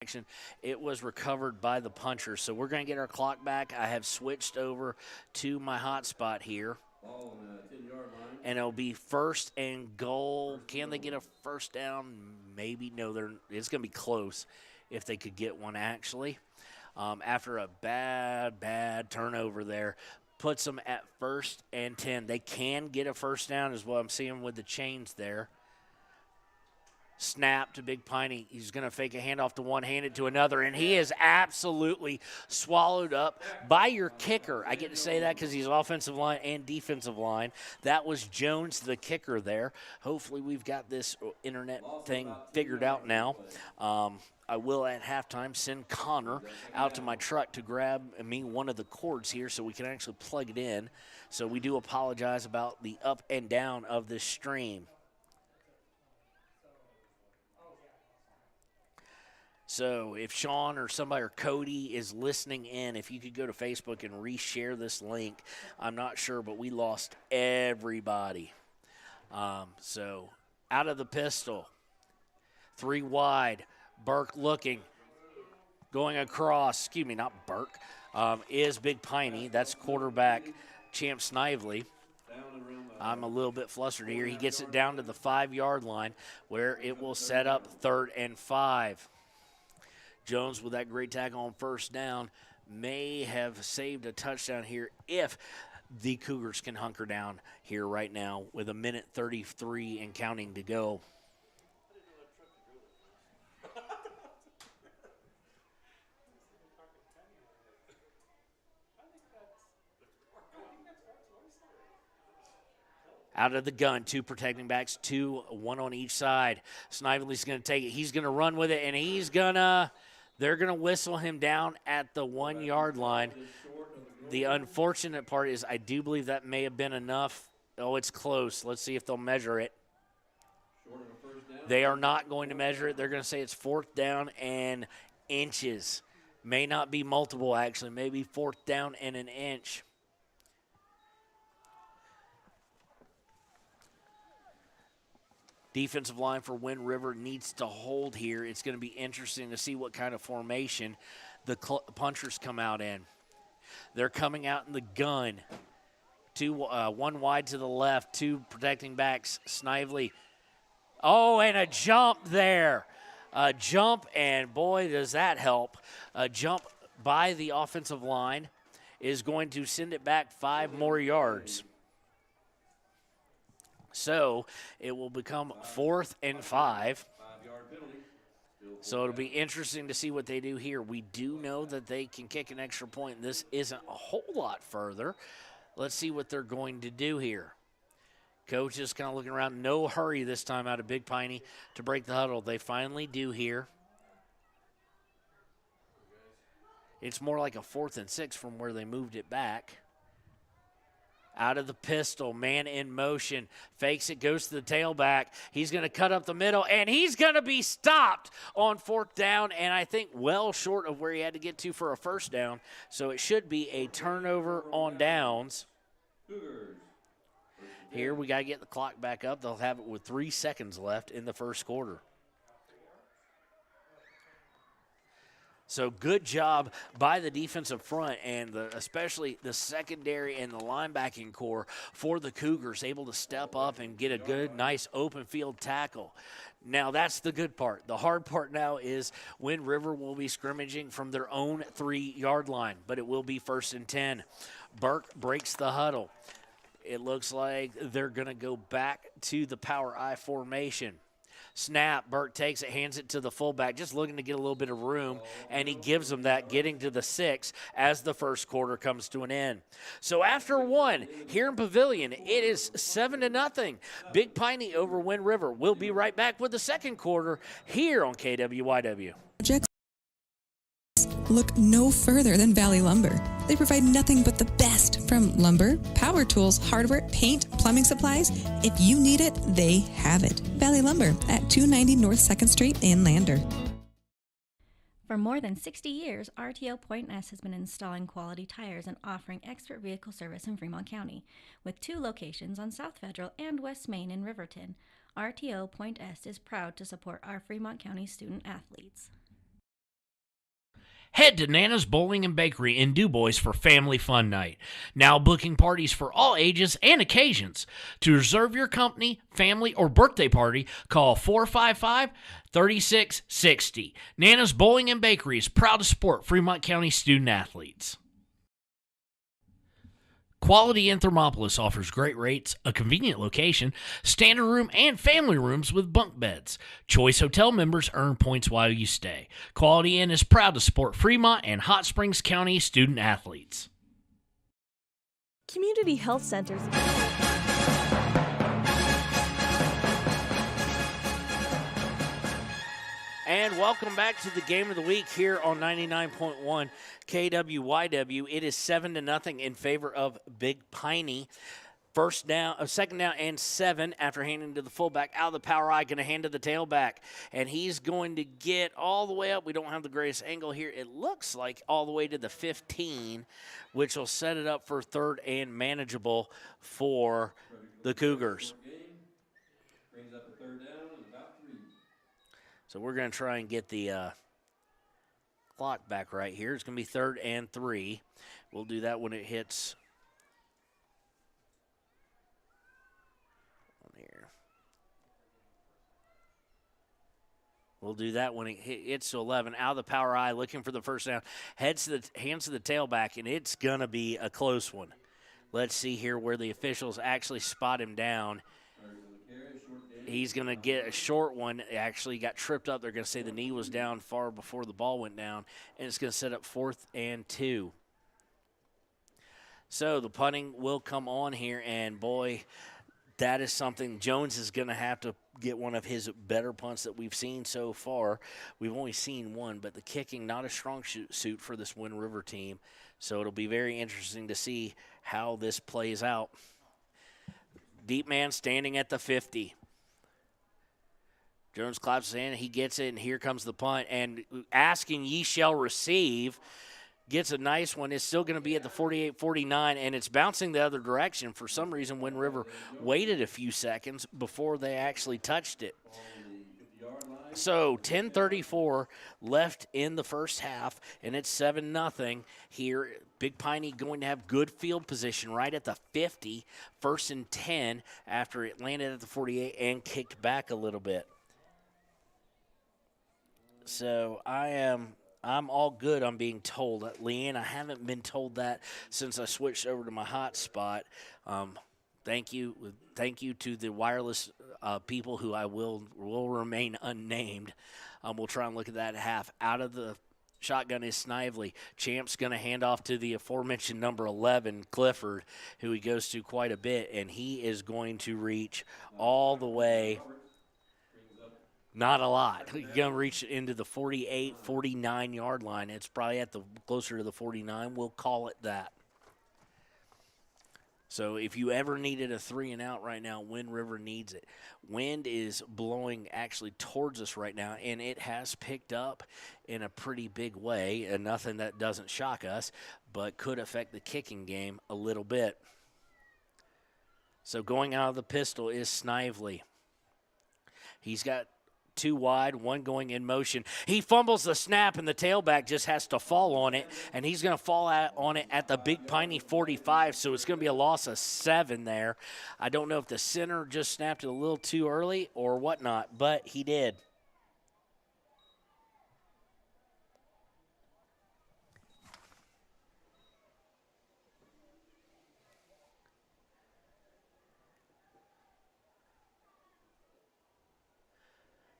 action. It was recovered by the puncher. So we're going to get our clock back. I have switched over to my hot spot here. Ball on the 10-yard line. And it'll be first and goal. Can they get a first down? Maybe. No, it's going to be close if they could get one, actually. After a bad turnover there, puts them at first and 10. They can get a first down is what I'm seeing with the chains there. Snap to Big Piney. He's going to fake a handoff to one, hand it to another, and he is absolutely swallowed up by your kicker. I get to say that because he's offensive line and defensive line. That was Jones, the kicker there. Hopefully we've got this internet thing figured out now. I will at halftime send Connor out to my truck to grab me one of the cords here so we can actually plug it in. So we do apologize about the up and down of this stream. So if Sean or somebody or Cody is listening in, if you could go to Facebook and reshare this link, I'm not sure, but we lost everybody. So out of the pistol, 3 wide, Burke looking, going across, excuse me, not Burke, is Big Piney. That's quarterback Champ Snively. I'm a little bit flustered here. He gets it down to the 5-yard line where it will set up 3rd and 5. Jones with that great tackle on first down may have saved a touchdown here if the Cougars can hunker down here right now with 1:33 and counting to go. Out of the gun, 2 protecting backs, 2, 1 on each side. Snively's going to take it. He's going to run with it, and they're going to whistle him down at the 1-yard line. The unfortunate part is I do believe that may have been enough. Oh, it's close. Let's see if they'll measure it. They are not going to measure it. They're going to say it's 4th down and inches. May not be multiple, actually. Maybe 4th down and an inch. Defensive line for Wind River needs to hold here. It's going to be interesting to see what kind of formation the punchers come out in. They're coming out in the gun. 1 wide to the left, 2 protecting backs. Snively. Oh, and a jump there. A jump, and boy, does that help. A jump by the offensive line is going to send it back 5 more yards. So it will become 4th and 5. So it'll be interesting to see what they do here. We do know that they can kick an extra point. This isn't a whole lot further. Let's see what they're going to do here. Coach is kind of looking around. No hurry this time out of Big Piney to break the huddle. They finally do here. It's more like a 4th and 6 from where they moved it back. Out of the pistol, man in motion, fakes it, goes to the tailback. He's going to cut up the middle, and he's going to be stopped on 4th down, and I think well short of where he had to get to for a first down. So it should be a turnover on downs. Here we got to get the clock back up. They'll have it with 3 seconds left in the first quarter. So good job by the defensive front and especially the secondary and the linebacking core for the Cougars, able to step up and get a good, nice open field tackle. Now that's the good part. The hard part now is Wind River will be scrimmaging from their own 3-yard line, but it will be 1st and 10. Burke breaks the huddle. It looks like they're going to go back to the power I formation. Snap, Burke takes it, hands it to the fullback, just looking to get a little bit of room, and he gives them that, getting to the 6 as the first quarter comes to an end. So after 1, here in Pavillion, it is 7-0. Big Piney over Wind River. We'll be right back with the second quarter here on KWYW. Look no further than Valley Lumber. They provide nothing but the best from lumber, power tools, hardware, paint, plumbing supplies. If you need it, they have it. Valley Lumber at 290 North 2nd Street in Lander. For more than 60 years, RTO Point S has been installing quality tires and offering expert vehicle service in Fremont County. With 2 locations on South Federal and West Main in Riverton, RTO Point S is proud to support our Fremont County student athletes. Head to Nana's Bowling and Bakery in DuBois for family fun night. Now booking parties for all ages and occasions. To reserve your company, family, or birthday party, call 455-3660. Nana's Bowling and Bakery is proud to support Fremont County student athletes. Quality in Thermopolis offers great rates, a convenient location, standard room, and family rooms with bunk beds. Choice Hotel members earn points while you stay. Quality Inn is proud to support Fremont and Hot Springs County student athletes. Community health centers. And welcome back to the Game of the Week here on 99.1 KWYW. It is 7-0 in favor of Big Piney. Second down and 7 after handing to the fullback. Out of the power I, going to hand to the tailback. And he's going to get all the way up. We don't have the greatest angle here. It looks like all the way to the 15, which will set it up for third and manageable for the Cougars. Brings up a third down and about 3. So we're going to try and get the clock back right here. It's going to be third and 3. We'll do that when it hits on here. We'll do that when it hits to 11. Out of the power I, looking for the first down. Hands to the tailback, and it's going to be a close one. Let's see here where the officials actually spot him down. He's going to get a short one. Actually got tripped up. They're going to say the knee was down far before the ball went down, and it's going to set up 4th and 2. So the punting will come on here, and boy, that is something. Jones is going to have to get one of his better punts that we've seen so far. We've only seen one, but the kicking, not a strong suit for this Wind River team. So it'll be very interesting to see how this plays out. Deep man standing at the 50. Jones claps in, he gets it, and here comes the punt. And asking ye shall receive, gets a nice one. It's still going to be at the 48-49, and it's bouncing the other direction. For some reason, Wind River waited a few seconds before they actually touched it. So 10:34 left in the first half, and it's 7-0 here. Big Piney going to have good field position right at the 50, 1st and 10 after it landed at the 48 and kicked back a little bit. So I'm all good on being told. Leanne, I haven't been told that since I switched over to my hotspot. Thank you to the wireless people who I will remain unnamed. We'll try and look at that half. Out of the shotgun is Snively. Champ's going to hand off to the aforementioned number 11, Clifford, who he goes to quite a bit, and he is going to reach all the way. Not a lot. He's going to reach into the 48, 49-yard line. It's probably at the closer to the 49. We'll call it that. So if you ever needed a 3-and-out right now, Wind River needs it. Wind is blowing actually towards us right now, and it has picked up in a pretty big way, and nothing that doesn't shock us, but could affect the kicking game a little bit. So going out of the pistol is Snively. He's got 2 wide, 1 going in motion. He fumbles the snap, and the tailback just has to fall on it, and he's going to fall on it at the Big Piney 45, so it's going to be a loss of 7 there. I don't know if the center just snapped it a little too early or whatnot, but he did.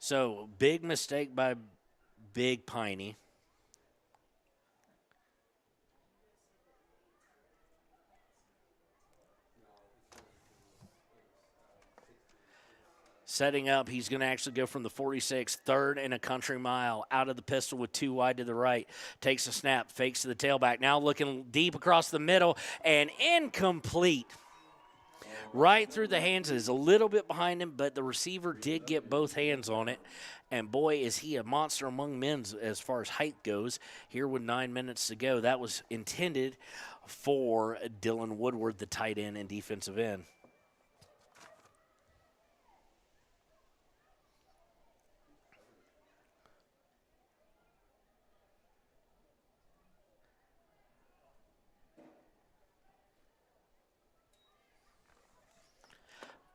So, big mistake by Big Piney. Setting up, he's going to actually go from the 46, 3rd and a country mile, out of the pistol with 2 wide to the right. Takes a snap, fakes to the tailback. Now looking deep across the middle, and incomplete. Right through the hands. Is a little bit behind him, but the receiver did get both hands on it. And boy, is he a monster among men as far as height goes. Here with 9 minutes to go. That was intended for Dylan Woodward, the tight end and defensive end.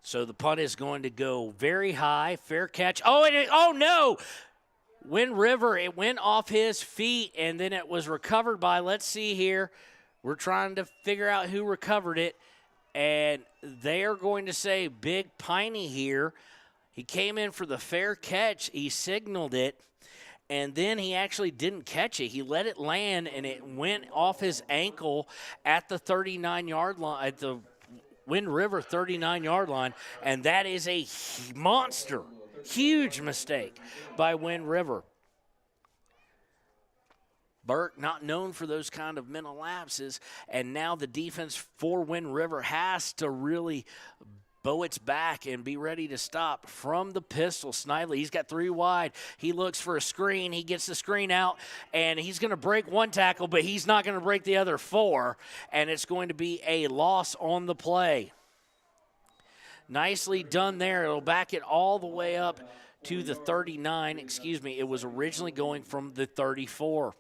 So the punt is going to go very high, fair catch. Oh no! Wind River, it went off his feet, and then it was recovered by, let's see here. We're trying to figure out who recovered it, and they are going to say Big Piney here. He came in for the fair catch. He signaled it, and then he actually didn't catch it. He let it land, and it went off his ankle at the 39-yard line, at the Wind River 39-yard line, and that is a monster, huge mistake by Wind River. Burke not known for those kind of mental lapses, and now the defense for Wind River has to really bow its back and be ready to stop from the pistol. Snively, he's got 3 wide. He looks for a screen. He gets the screen out, and he's going to break 1 tackle, but he's not going to break the other 4, and it's going to be a loss on the play. Nicely done there. It'll back it all the way up to the 39. It was originally going from the 34.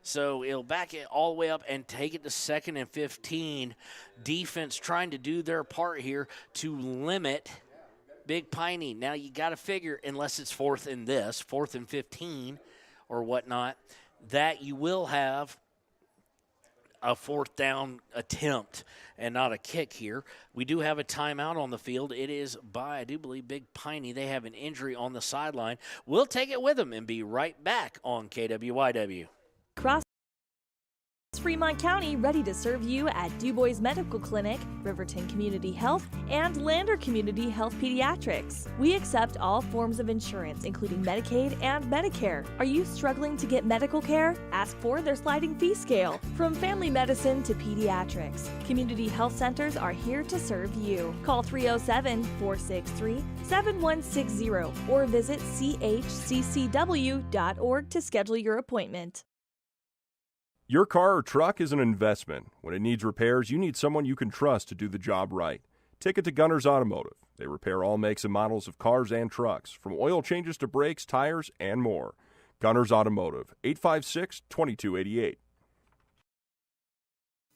So it'll back it all the way up and take it to 2nd and 15. Defense trying to do their part here to limit Big Piney. Now you got to figure, unless it's 4th and 15 or whatnot, that you will have a 4th down attempt and not a kick here. We do have a timeout on the field. It is by, I do believe, Big Piney. They have an injury on the sideline. We'll take it with them and be right back on KWYW. Cross Fremont County ready to serve you at DuBois Medical Clinic, Riverton Community Health, and Lander Community Health Pediatrics. We accept all forms of insurance, including Medicaid and Medicare. Are you struggling to get medical care? Ask for their sliding fee scale. From family medicine to pediatrics, community health centers are here to serve you. Call 307-463-7160 or visit chccw.org to schedule your appointment. Your car or truck is an investment. When it needs repairs, you need someone you can trust to do the job right. Take it to Gunners Automotive. They repair all makes and models of cars and trucks, from oil changes to brakes, tires, and more. Gunners Automotive, 856-2288.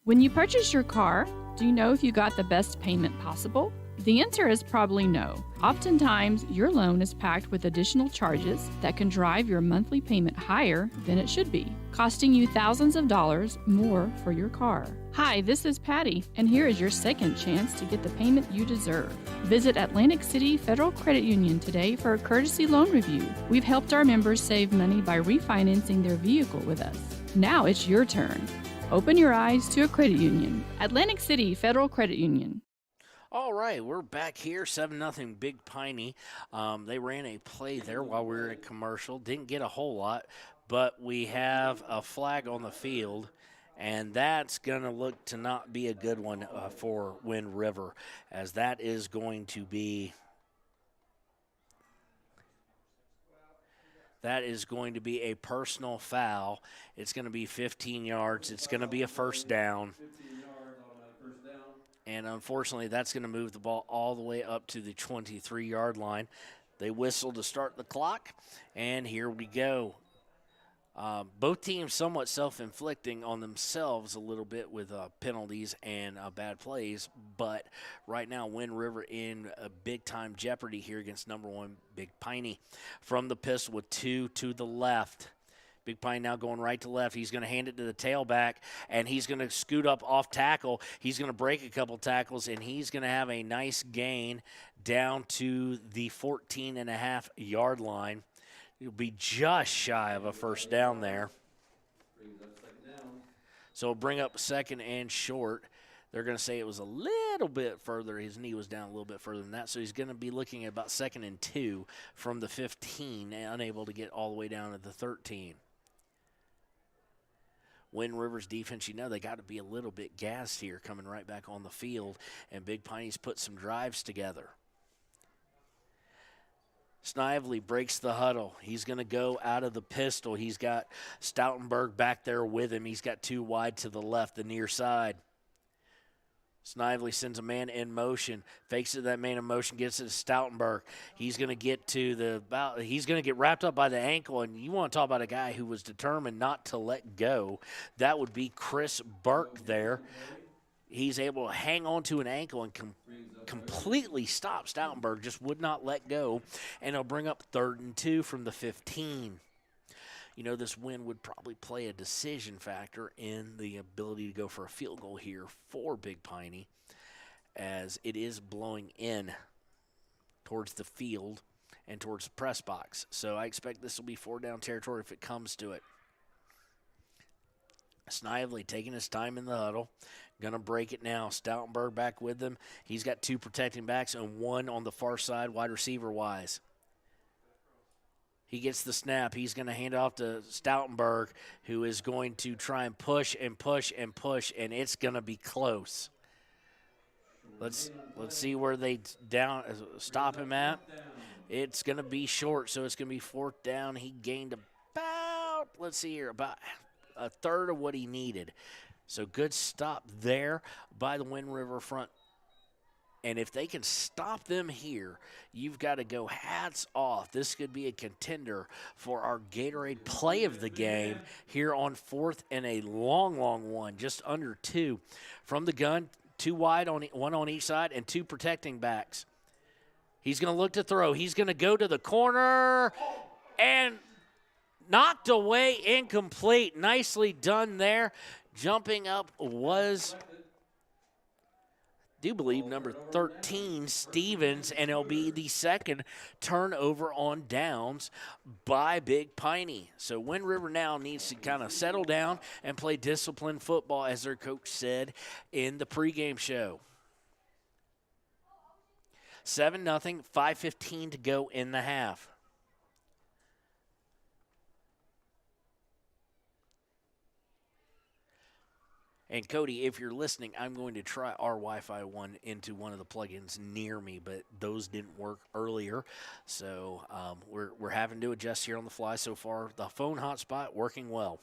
When you purchase your car, do you know if you got the best payment possible? The answer is probably no. Oftentimes, your loan is packed with additional charges that can drive your monthly payment higher than it should be, costing you thousands of dollars more for your car. Hi, this is Patty, and here is your second chance to get the payment you deserve. Visit Atlantic City Federal Credit Union today for a courtesy loan review. We've helped our members save money by refinancing their vehicle with us. Now it's your turn. Open your eyes to a credit union. Atlantic City Federal Credit Union. All right, we're back here, 7-0 Big Piney. They ran a play there while we were at commercial. Didn't get a whole lot, but we have a flag on the field, and that's going to look to not be a good one for Wind River, as that is going to be a personal foul. It's going to be 15 yards. It's going to be a first down. And unfortunately, that's going to move the ball all the way up to the 23-yard line. They whistle to start the clock, and here we go. Both teams somewhat self-inflicting on themselves a little bit with penalties and bad plays, but right now Wind River in a big-time jeopardy here against number 1 Big Piney. From the pistol with 2 to the left. Big Pine now going right to left. He's going to hand it to the tailback, and he's going to scoot up off tackle. He's going to break a couple tackles, and he's going to have a nice gain down to the 14.5-yard line. It'll be just shy of a first down there. So it'll bring up 2nd and short. They're going to say it was a little bit further. His knee was down a little bit further than that, so he's going to be looking at about 2nd and 2 from the 15, unable to get all the way down to the 13. Wind River's defense, they got to be a little bit gassed here coming right back on the field, and Big Piney's put some drives together. Snively breaks the huddle. He's going to go out of the pistol. He's got Stoutenberg back there with him. He's got 2 wide to the left, the near side. Snively sends a man in motion, fakes it, that man in motion, gets it to Stoutenberg. He's going to get he's going to get wrapped up by the ankle, and you want to talk about a guy who was determined not to let go. That would be Chris Burke there. he's able to hang on to an ankle and completely stop Stoutenberg, just would not let go, and it'll bring up 3rd and 2 from the 15. You know, this win would probably play a decision factor in the ability to go for a field goal here for Big Piney, as it is blowing in towards the field and towards the press box. So I expect this will be 4-down territory if it comes to it. Snively taking his time in the huddle. Going to break it now. Stoutenberg back with them. He's got 2 protecting backs and 1 on the far side wide receiver-wise. He gets the snap. He's going to hand it off to Stoutenberg, who is going to try and push and push and push, and it's going to be close. Let's see where they stop him at. It's going to be short, so it's going to be 4th down. He gained about, let's see here, about a third of what he needed. So good stop there by the Wind River front. And if they can stop them here, you've got to go hats off. This could be a contender for our Gatorade play of the game here on 4th and a long, long one, just under 2. From the gun, 2 wide, 1 on each side, and 2 protecting backs. He's going to look to throw. He's going to go to the corner and knocked away, incomplete. Nicely done there. Jumping up was, I do believe, number 13, Stevens, and it'll be the 2nd turnover on downs by Big Piney. So Wind River now needs to kind of settle down and play disciplined football, as their coach said in the pregame show. 7-0, 5:15 to go in the half. And Cody, if you're listening, I'm going to try our Wi-Fi one into one of the plugins near me, but those didn't work earlier. So we're having to adjust here on the fly. So far, the phone hotspot working well.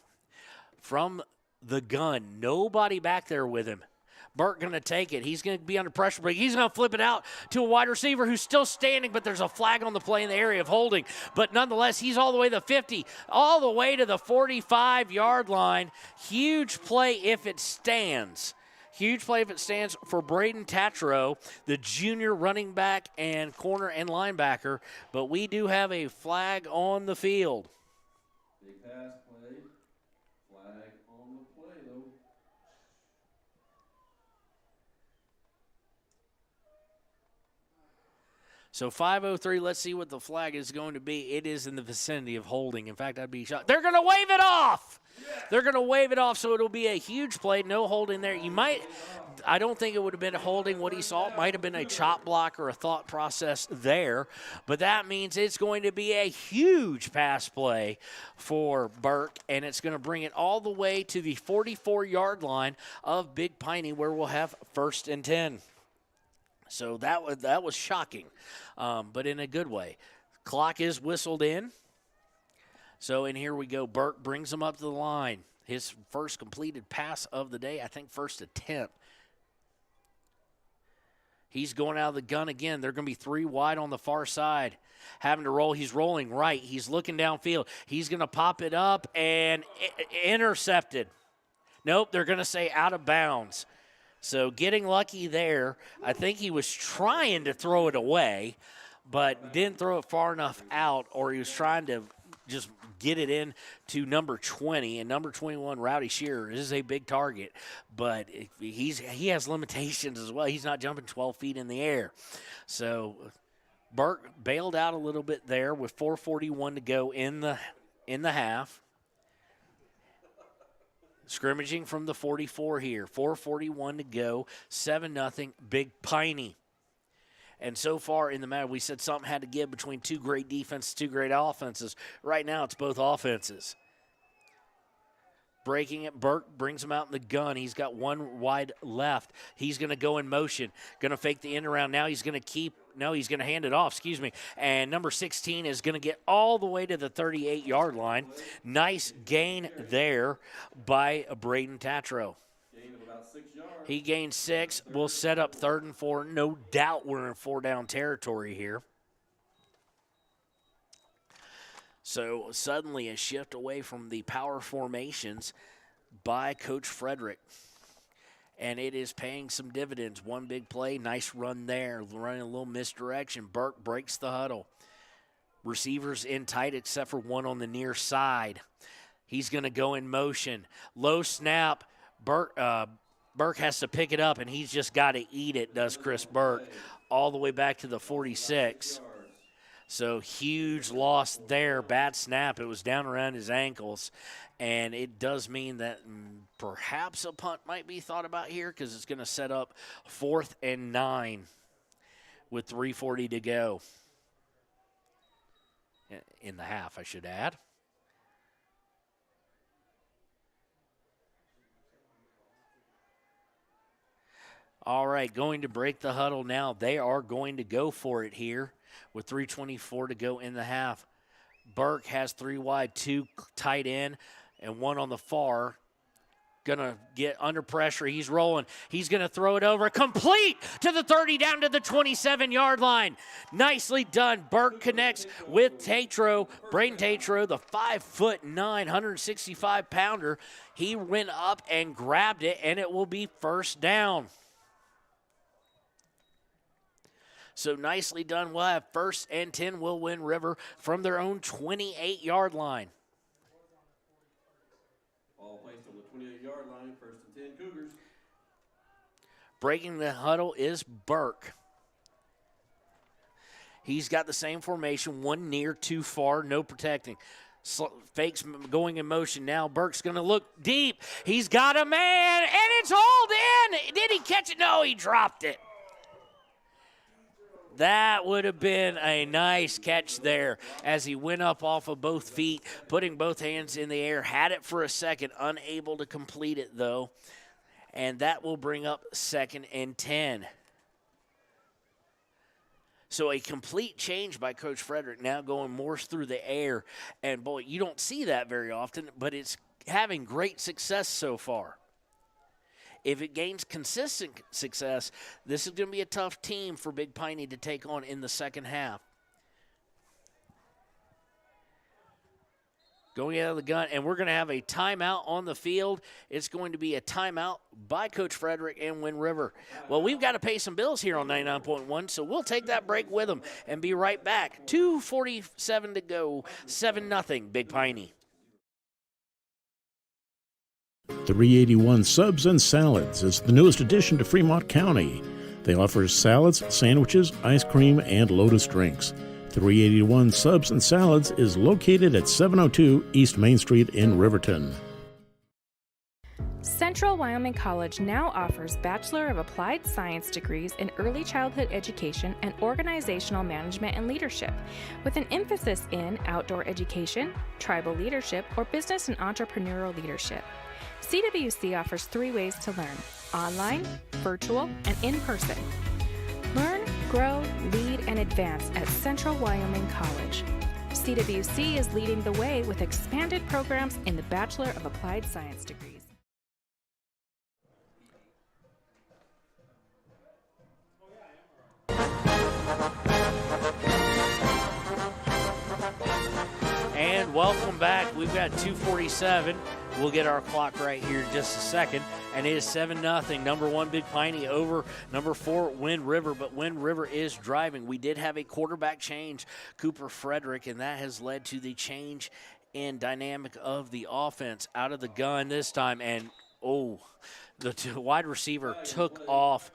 From the gun, nobody back there with him. Burt going to take it. He's going to be under pressure, but he's going to flip it out to a wide receiver who's still standing, but there's a flag on the play in the area of holding. But nonetheless, he's all the way to the 50, all the way to the 45-yard line. Huge play if it stands. Huge play if it stands for Braden Tatro, the junior running back and corner and linebacker. But we do have a flag on the field. Big pass play. Flag on the play, though. So 5:03, let's see what the flag is going to be. It is in the vicinity of holding. In fact, I'd be shocked. They're going to wave it off. They're going to wave it off, so it'll be a huge play. No holding there. I don't think it would have been a holding what he saw. It might have been a chop block or a thought process there. But that means it's going to be a huge pass play for Burke, and it's going to bring it all the way to the 44-yard line of Big Piney, where we'll have 1st and 10. So that was shocking, but in a good way. Clock is whistled in. So in here we go. Burke brings him up to the line. His first completed pass of the day, I think first attempt. He's going out of the gun again. They're going to be 3 wide on the far side. Having to roll. He's rolling right. He's looking downfield. He's going to pop it up and intercepted. Nope, they're going to say out of bounds. So getting lucky there. I think he was trying to throw it away, but didn't throw it far enough out, or he was trying to just get it in to number 20. And number 21, Rowdy Shearer, is a big target, but he has limitations as well. He's not jumping 12 feet in the air. So Burke bailed out a little bit there with 4:41 to go in the half. Scrimmaging from the 44 here. 4:41 to go. 7-0, Big Piney. And so far in the matter, we said something had to give between 2 great defenses, 2 great offenses. Right now, it's both offenses. Breaking it, Burke brings him out in the gun. He's got 1 wide left. He's going to go in motion. Going to fake the end around. Now he's going to hand it off, And number 16 is going to get all the way to the 38-yard line. Nice gain there by Braden Tatro. Gain of about 6 yards. He gained 6. We'll set up 3rd and 4. No doubt we're in 4-down territory here. So suddenly a shift away from the power formations by Coach Frederick. and it is paying some dividends. One big play, nice run there, running a little misdirection. Burke breaks the huddle. Receivers in tight except for one on the near side. He's going to go in motion. Low snap. Burke has to pick it up, and he's just got to eat it, does Chris Burke, all the way back to the 46. So huge loss there. Bad snap. It was down around his ankles. And it does mean that perhaps a punt might be thought about here because it's going to set up 4th and 9 with 3:40 to go. In the half, I should add. All right, going to break the huddle now. They are going to go for it here with 3:24 to go in the half. Burke has 3 wide, 2 tight end, and 1 on the far. Gonna get under pressure. He's rolling. He's gonna throw it over. Complete to the 30, down to the 27-yard line. Nicely done. Burke connects with Tatro. Braden Tatro, the 5'9", 165-pounder. He went up and grabbed it, and it will be first down. So nicely done. We'll have 1st and 10. Will win River from their own 28-yard line. Ball placed on the 28-yard line, 1st and 10 Cougars. Breaking the huddle is Burke. He's got the same formation, 1 near, 2 far, no protecting. Fakes going in motion now. Burke's going to look deep. He's got a man, and it's hauled in. Did he catch it? No, he dropped it. That would have been a nice catch there as he went up off of both feet, putting both hands in the air. Had it for a second, unable to complete it, though. And that will bring up 2nd and 10. So a complete change by Coach Frederick, now going more through the air. And, boy, you don't see that very often, but it's having great success so far. If it gains consistent success, this is going to be a tough team for Big Piney to take on in the second half. Going out of the gun, and we're going to have a timeout on the field. It's going to be a timeout by Coach Frederick and Wind River. Well, we've got to pay some bills here on 99.1, so we'll take that break with them and be right back. 2:47 to go, 7-0 Big Piney. 381 Subs and Salads is the newest addition to Fremont County. They offer salads, sandwiches, ice cream, and Lotus drinks. 381 Subs and Salads is located at 702 East Main Street in Riverton. Central Wyoming College now offers Bachelor of Applied Science degrees in Early Childhood Education and Organizational Management and Leadership, with an emphasis in outdoor education, tribal leadership, or business and entrepreneurial leadership. CWC offers 3 ways to learn: online, virtual, and in person. Learn, grow, lead, and advance at Central Wyoming College. CWC is leading the way with expanded programs in the Bachelor of Applied Science degrees. And welcome back. We've got 2:47. We'll get our clock right here in just a second. And it is 7-0. Number 1, Big Piney over number 4, Wind River. But Wind River is driving. We did have a quarterback change, Cooper Frederick, and that has led to the change in dynamic of the offense. Out of the gun this time. And, the wide receiver took off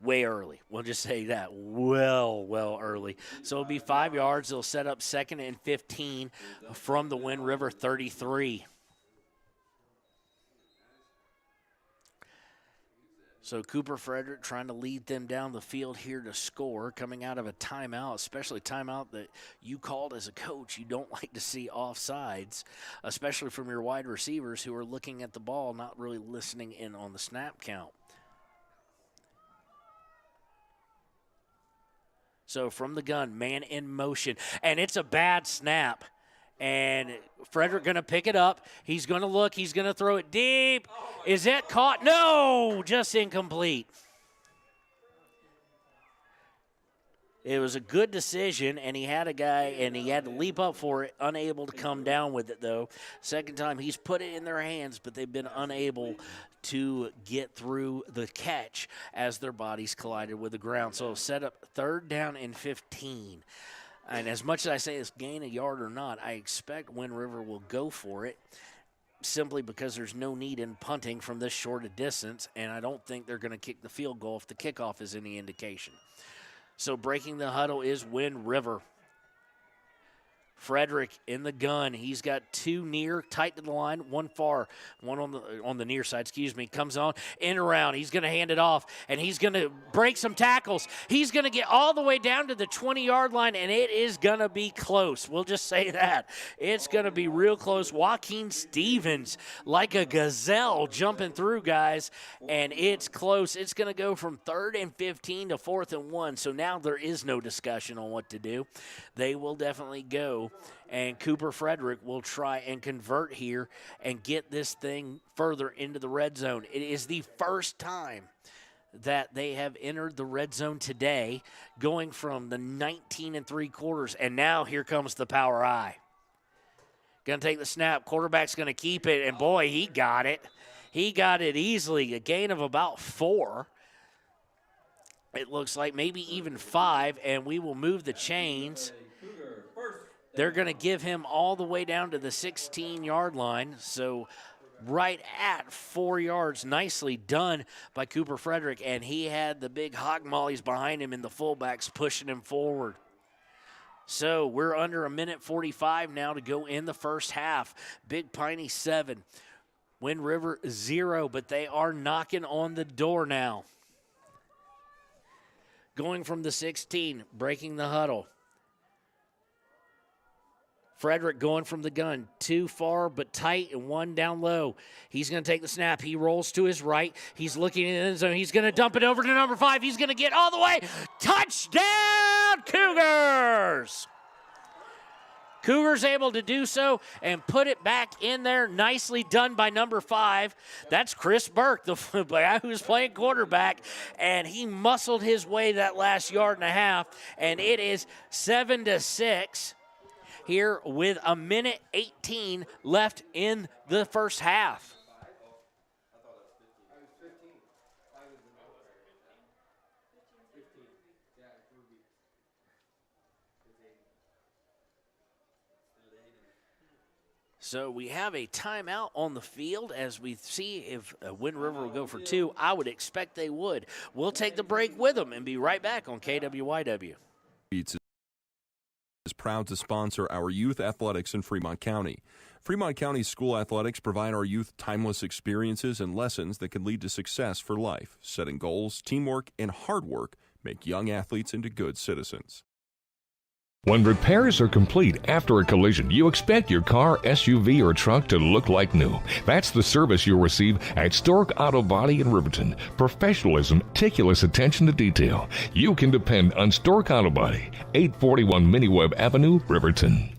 way early. We'll just say that. Well early. So it'll be 5 yards. They'll set up 2nd and 15 from the Wind River 33. So Cooper Frederick trying to lead them down the field here to score, coming out of a timeout, especially timeout that you called as a coach. You don't like to see offsides, especially from your wide receivers who are looking at the ball, not really listening in on the snap count. So from the gun, man in motion, and it's a bad snap. And Frederick going to pick it up. He's going to look. He's going to throw it deep. Is it caught? No, just incomplete. It was a good decision, and he had a guy, and he had to leap up for it, unable to come down with it, though. Second time, he's put it in their hands, but they've been unable to get through the catch as their bodies collided with the ground. So set up 3rd down and 15. And as much as I say it's gain a yard or not, I expect Wind River will go for it simply because there's no need in punting from this short a distance, and I don't think they're going to kick the field goal if the kickoff is any indication. So breaking the huddle is Wind River. Frederick in the gun. He's got 2 near, tight to the line, 1 far, 1 on the near side, comes on, in around. He's going to hand it off, and he's going to break some tackles. He's going to get all the way down to the 20-yard line, and it is going to be close. We'll just say that. It's going to be real close. Joaquin Stevens, like a gazelle, jumping through, guys, and it's close. It's going to go from 3rd and 15 to 4th and 1, so now there is no discussion on what to do. They will definitely go. And Cooper Frederick will try and convert here and get this thing further into the red zone. It is the first time that they have entered the red zone today, going from the 19 3/4, and now here comes the power I. Going to take the snap. Quarterback's going to keep it, and boy, he got it. He got it easily, a gain of about 4. It looks like maybe even 5, and we will move the chains. They're going to give him all the way down to the 16-yard line, so right at 4 yards. Nicely done by Cooper Frederick, and he had the big hog mollies behind him and the fullbacks pushing him forward. So we're under 1:45 now to go in the first half. Big Piney 7, Wind River 0, but they are knocking on the door now. Going from the 16, breaking the huddle. Frederick going from the gun, 2 far but tight and 1 down low. He's going to take the snap. He rolls to his right. He's looking in the end zone. He's going to dump it over to number 5. He's going to get all the way. Touchdown, Cougars! Cougars able to do so and put it back in there. Nicely done by number 5. That's Chris Burke, the guy who's playing quarterback, and he muscled his way that last 1.5 yards, and it is 7-6. Here with 1:18 left in the first half. So we have a timeout on the field as we see if Wind River will go for 2. I would expect they would. We'll take the break with them and be right back on KWYW. Is proud to sponsor our youth athletics in Fremont County. Fremont County school athletics provide our youth timeless experiences and lessons that can lead to success for life. Setting goals, teamwork, and hard work make young athletes into good citizens. When repairs are complete after a collision, you expect your car, SUV, or truck to look like new. That's the service you'll receive at Stork Auto Body in Riverton. Professionalism, meticulous attention to detail. You can depend on Stork Auto Body, 841 Miniweb Avenue, Riverton.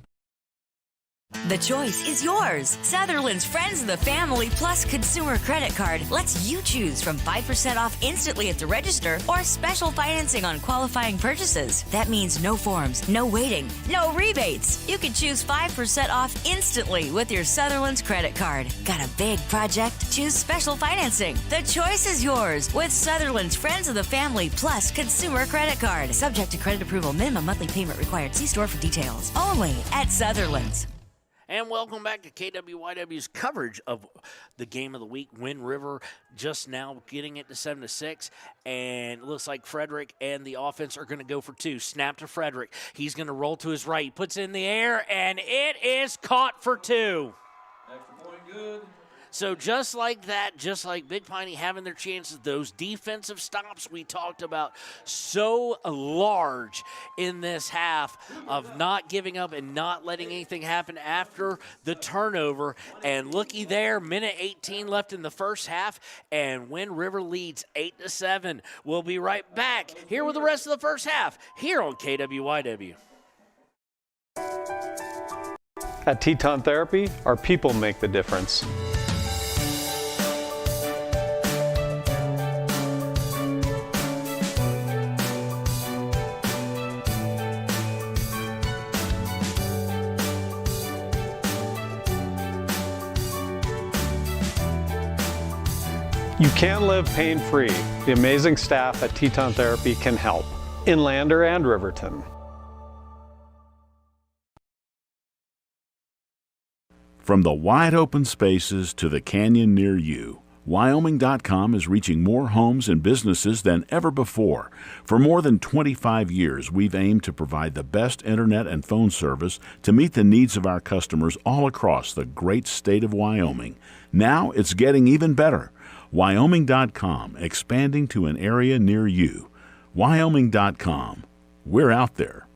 The choice is yours. Sutherland's Friends of the Family Plus Consumer Credit Card lets you choose from 5% off instantly at the register or special financing on qualifying purchases. That means no forms, no waiting, no rebates. You can choose 5% off instantly with your Sutherland's credit card. Got a big project? Choose special financing. The choice is yours with Sutherland's Friends of the Family Plus Consumer Credit Card. Subject to credit approval. Minimum monthly payment required. See store for details. Only at Sutherland's. And welcome back to KWYW's coverage of the game of the week. Wind River just now getting it to 7-6, and it looks like Frederick and the offense are going to go for 2. Snap to Frederick. He's going to roll to his right. He puts it in the air, and it is caught for 2. Extra point good. So just like that, just like Big Piney having their chances, those defensive stops we talked about so large in this half of not giving up and not letting anything happen after the turnover. And looky there, 1:18 left in the first half, and Wind River leads 8-7. We'll be right back here with the rest of the first half here on KWYW. At Teton Therapy, our people make the difference. You can live pain-free. The amazing staff at Teton Therapy can help in Lander and Riverton. From the wide open spaces to the canyon near you, Wyoming.com is reaching more homes and businesses than ever before. For more than 25 years, we've aimed to provide the best internet and phone service to meet the needs of our customers all across the great state of Wyoming. Now it's getting even better. Wyoming.com, expanding to an area near you. Wyoming.com. We're out there.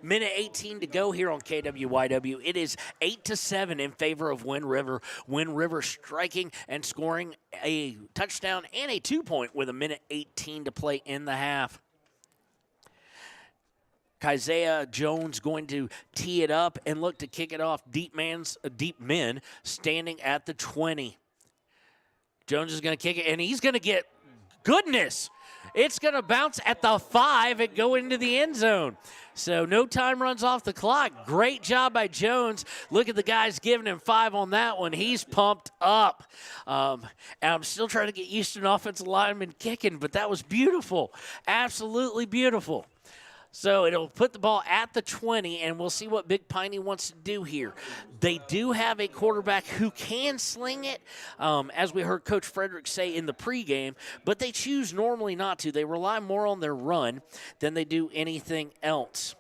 Minute 18 to go here on KWYW. It is 8-7 in favor of Wind River. Wind River striking and scoring a touchdown and a 2-point with a minute 18 to play in the half. Keziah Jones going to tee it up and look to kick it off. Deep men standing at the 20. Jones is going to kick it, and he's going to get goodness. It's going to bounce at the 5 and go into the end zone. So no time runs off the clock. Great job by Jones. Look at the guys giving him 5 on that one. He's pumped up. And I'm still trying to get used to an offensive lineman kicking, but that was beautiful. Absolutely beautiful. So it'll put the ball at the 20, and we'll see what Big Piney wants to do here. They do have a quarterback who can sling it, as we heard Coach Frederick say in the pregame, but they choose normally not to. They rely more on their run than they do anything else.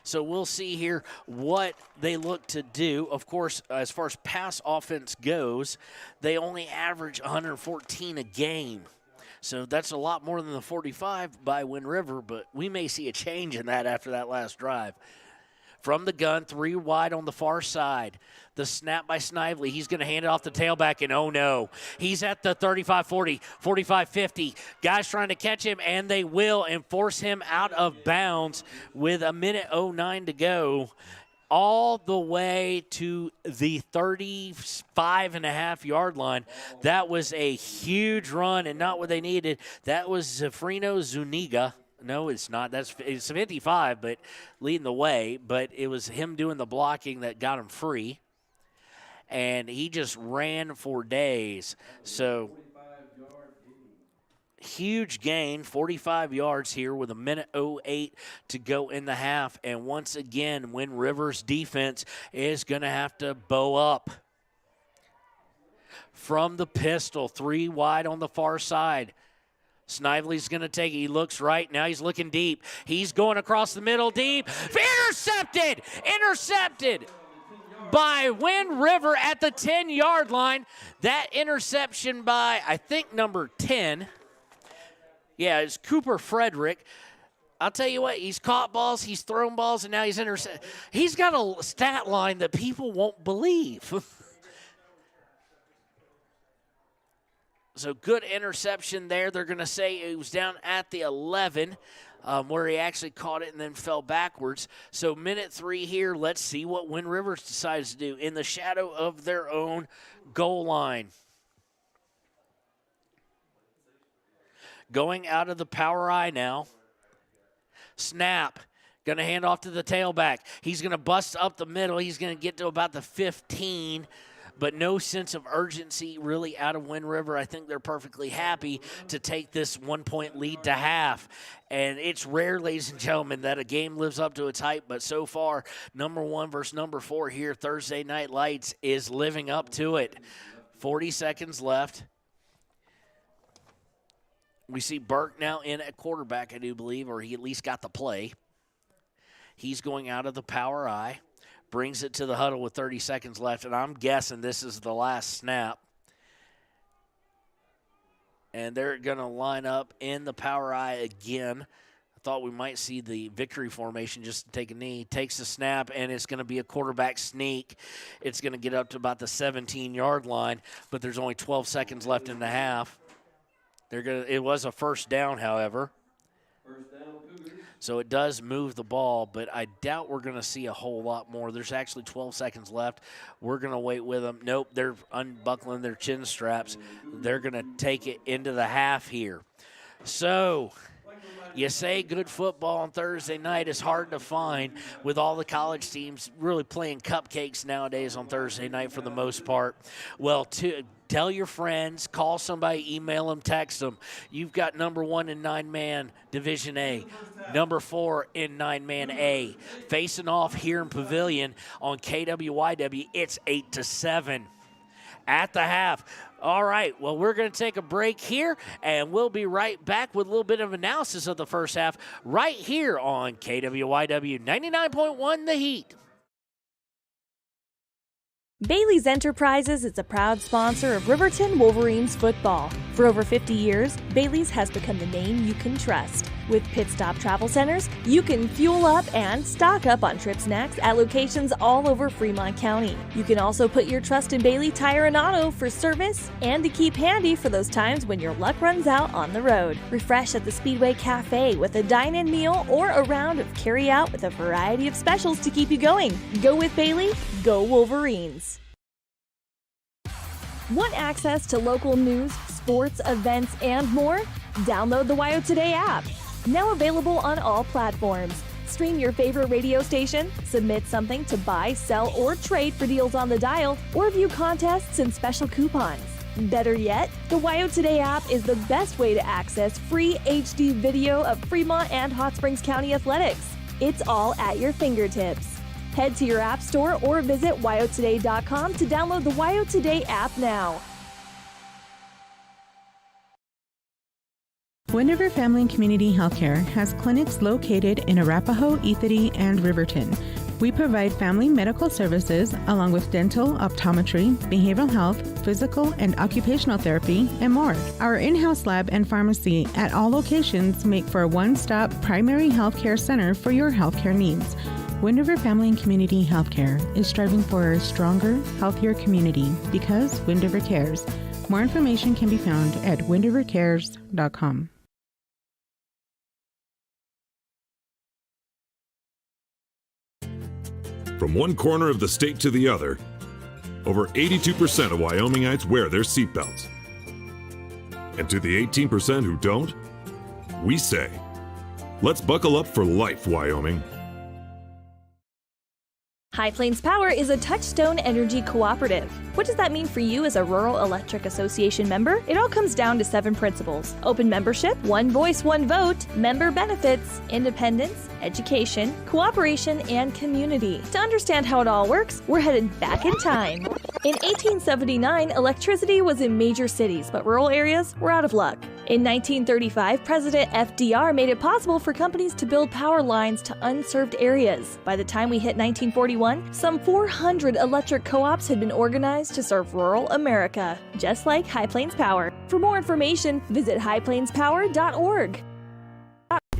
So we'll see here what they look to do. Of course, as far as pass offense goes, they only average 114 a game. So that's a lot more than the 45 by Wind River, but we may see a change in that after that last drive. From the gun, 3 wide on the far side. The snap by Snively. He's going to hand it off the tailback, and oh no. He's at the 35-40, 45-50. Guys trying to catch him, and they will, and force him out of bounds with a minute 09 to go. All the way to the 35.5-yard line. That was a huge run and not what they needed. That was Zafrino Zuniga. No, it's not. It's 55, but leading the way. But it was him doing the blocking that got him free. And he just ran for days. So huge gain, 45 yards here with a minute 08 to go in the half. And once again, Wind River's defense is going to have to bow up. From the pistol, 3 wide on the far side. Snively's going to take it. He looks right. Now he's looking deep. He's going across the middle deep. Intercepted! Intercepted! By Wind River at the 10-yard line. That interception by, I think, number 10. Yeah, it's Cooper Frederick. I'll tell you what, he's caught balls, he's thrown balls, and now he's intercepted. He's got a stat line that people won't believe. So good interception there. They're going to say it was down at the 11 where he actually caught it and then fell backwards. So minute 3 here. Let's see what Wind River decides to do in the shadow of their own goal line. Going out of the power eye now. Snap. Going to hand off to the tailback. He's going to bust up the middle. He's going to get to about the 15, but no sense of urgency really out of Wind River. I think they're perfectly happy to take this 1-point lead to half. And it's rare, ladies and gentlemen, that a game lives up to its hype, but so far, number 1 versus number 4 here, Thursday Night Lights, is living up to it. 40 seconds left. We see Burke now in at quarterback, I do believe, or he at least got the play. He's going out of the power eye, brings it to the huddle with 30 seconds left, and I'm guessing this is the last snap. And they're going to line up in the power eye again. I thought we might see the victory formation just to take a knee. Takes the snap, and it's going to be a quarterback sneak. It's going to get up to about the 17-yard line, but there's only 12 seconds left in the half. It was a first down, however. First down, Cougars. So it does move the ball, but I doubt we're going to see a whole lot more. There's actually 12 seconds left. We're going to wait with them. Nope, they're unbuckling their chin straps. They're going to take it into the half here. So you say good football on Thursday night is hard to find with all the college teams really playing cupcakes nowadays on Thursday night for the most part. Well, tell your friends, call somebody, email them, text them. You've got number 1 in 9-man Division A, number 4 in 9-man A. Facing off here in Pavillion on KWYW, it's 8-7 at the half. All right, well, we're going to take a break here, and we'll be right back with a little bit of analysis of the first half right here on KWYW 99.1 The Heat. Bailey's Enterprises is a proud sponsor of Riverton Wolverines football. For over 50 years, Bailey's has become the name you can trust. With Pit Stop Travel Centers, you can fuel up and stock up on trip snacks at locations all over Fremont County. You can also put your trust in Bailey Tire and Auto for service and to keep handy for those times when your luck runs out on the road. Refresh at the Speedway Cafe with a dine-in meal or a round of carry-out with a variety of specials to keep you going. Go with Bailey, go Wolverines. Want access to local news, sports, events, and more? Download the WYO Today app. Now available on all platforms. Stream your favorite radio station, submit something to buy, sell, or trade for deals on the dial, or view contests and special coupons. Better yet, the WYO Today app is the best way to access free HD video of Fremont and Hot Springs County athletics. It's all at your fingertips. Head to your app store or visit wyotoday.com to download the WYO Today app now. Wind River Family and Community Healthcare has clinics located in Arapahoe, Ethity, and Riverton. We provide family medical services along with dental, optometry, behavioral health, physical and occupational therapy, and more. Our in-house lab and pharmacy at all locations make for a one-stop primary healthcare center for your healthcare needs. Wind River Family and Community Healthcare is striving for a stronger, healthier community because Wind River cares. More information can be found at windrivercares.com. From one corner of the state to the other, over 82% of Wyomingites wear their seatbelts. And to the 18% who don't, we say, let's buckle up for life, Wyoming. High Plains Power is a Touchstone Energy cooperative. What does that mean for you as a Rural Electric Association member? It all comes down to 7 principles: open membership, one voice, one vote, member benefits, independence, education, cooperation, and community. To understand how it all works, we're headed back in time. In 1879, electricity was in major cities, but rural areas were out of luck. In 1935, President FDR made it possible for companies to build power lines to unserved areas. By the time we hit 1941, some 400 electric co-ops had been organized to serve rural America, just like High Plains Power. For more information, visit highplainspower.org.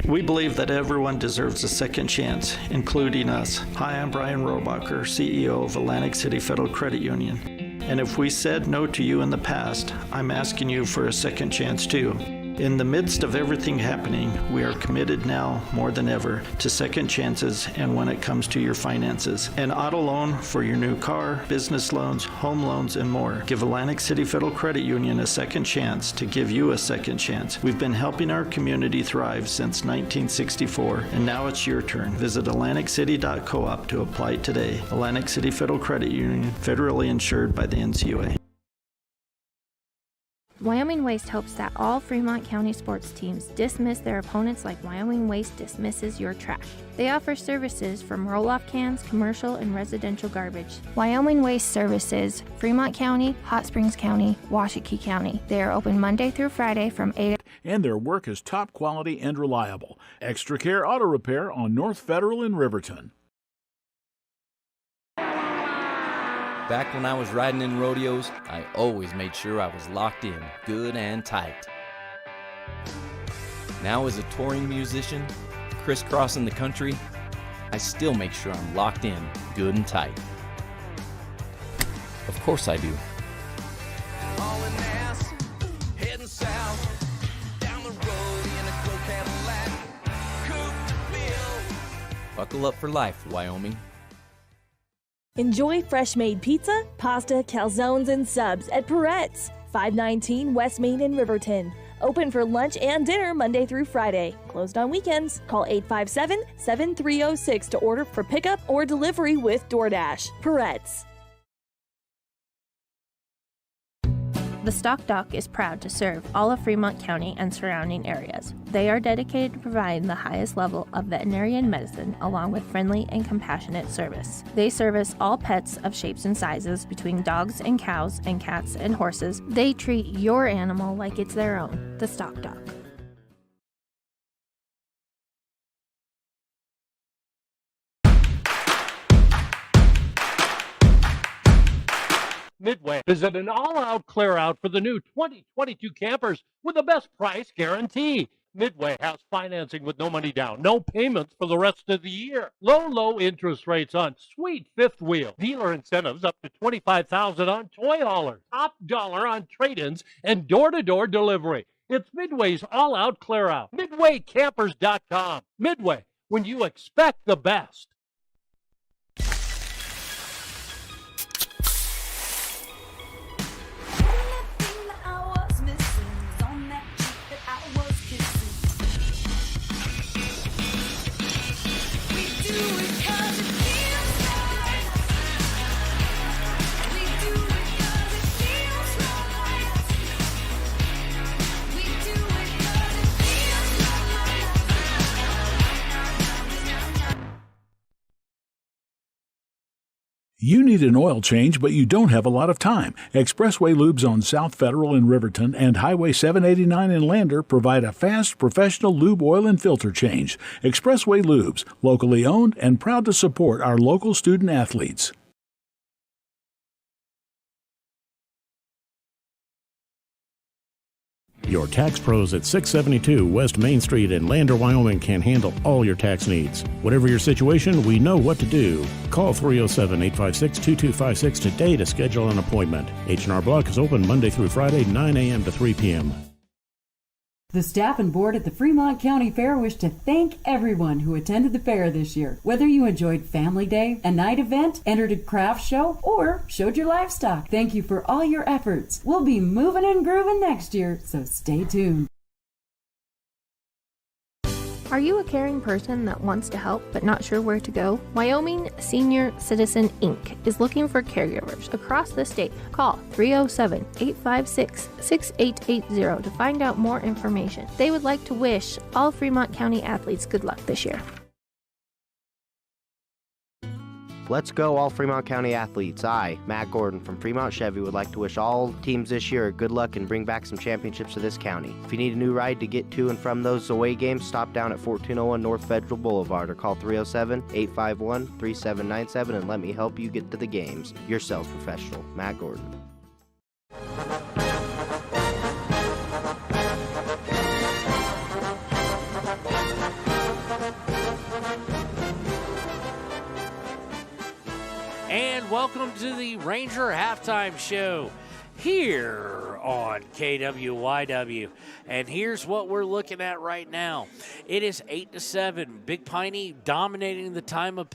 We believe that everyone deserves a second chance, including us. Hi, I'm Brian Robacher, CEO of Atlantic City Federal Credit Union. And if we said no to you in the past, I'm asking you for a second chance too. In the midst of everything happening, we are committed now more than ever to second chances and when it comes to your finances. An auto loan for your new car, business loans, home loans, and more. Give Atlantic City Federal Credit Union a second chance to give you a second chance. We've been helping our community thrive since 1964, and now it's your turn. Visit atlanticcity.coop to apply today. Atlantic City Federal Credit Union, federally insured by the NCUA. Wyoming Waste hopes that all Fremont County sports teams dismiss their opponents like Wyoming Waste dismisses your trash. They offer services from roll-off cans, commercial, and residential garbage. Wyoming Waste Services, Fremont County, Hot Springs County, Washakie County. They are open Monday through Friday from 8. And their work is top quality and reliable. Extra Care Auto Repair on North Federal in Riverton. Back when I was riding in rodeos, I always made sure I was locked in, good and tight. Now as a touring musician, crisscrossing the country, I still make sure I'm locked in, good and tight. Of course I do. Hauling ass, heading south, down the road in a gold Cadillac, coupe bill. Buckle up for life, Wyoming. Enjoy fresh-made pizza, pasta, calzones, and subs at Perette's, 519 West Main in Riverton. Open for lunch and dinner Monday through Friday. Closed on weekends. Call 857-7306 to order for pickup or delivery with DoorDash. Peretz. The Stock Doc is proud to serve all of Fremont County and surrounding areas. They are dedicated to providing the highest level of veterinary medicine along with friendly and compassionate service. They service all pets of shapes and sizes between dogs and cows and cats and horses. They treat your animal like it's their own. The Stock Doc. Midway is at an all-out clear-out for the new 2022 campers with the best price guarantee. Midway has financing with no money down, no payments for the rest of the year. Low interest rates on sweet fifth wheel. Dealer incentives up to $25,000 on toy haulers. Top dollar on trade-ins and door-to-door delivery. It's Midway's all-out clear-out. MidwayCampers.com. Midway, when you expect the best. You need an oil change, but you don't have a lot of time. Expressway Lubes on South Federal in Riverton and Highway 789 in Lander provide a fast, professional lube oil and filter change. Expressway Lubes, locally owned and proud to support our local student athletes. Your tax pros at 672 West Main Street in Lander, Wyoming can handle all your tax needs. Whatever your situation, we know what to do. Call 307-856-2256 today to schedule an appointment. H&R Block is open Monday through Friday, 9 a.m. to 3 p.m. The staff and board at the Fremont County Fair wish to thank everyone who attended the fair this year. Whether you enjoyed Family Day, a night event, entered a craft show, or showed your livestock, thank you for all your efforts. We'll be moving and grooving next year, so stay tuned. Are you a caring person that wants to help but not sure where to go? Wyoming Senior Citizen Inc. is looking for caregivers across the state. Call 307-856-6880 to find out more information. They would like to wish all Fremont County athletes good luck this year. Let's go, all Fremont County athletes. I, Matt Gordon from Fremont Chevy, would like to wish all teams this year good luck and bring back some championships to this county. If you need a new ride to get to and from those away games, stop down at 1401 North Federal Boulevard or call 307-851-3797 and let me help you get to the games. Your sales professional, Matt Gordon. And welcome to the Ranger Halftime Show here on KWYW. And here's what we're looking at right now. It is 8-7. Big Piney dominating the time of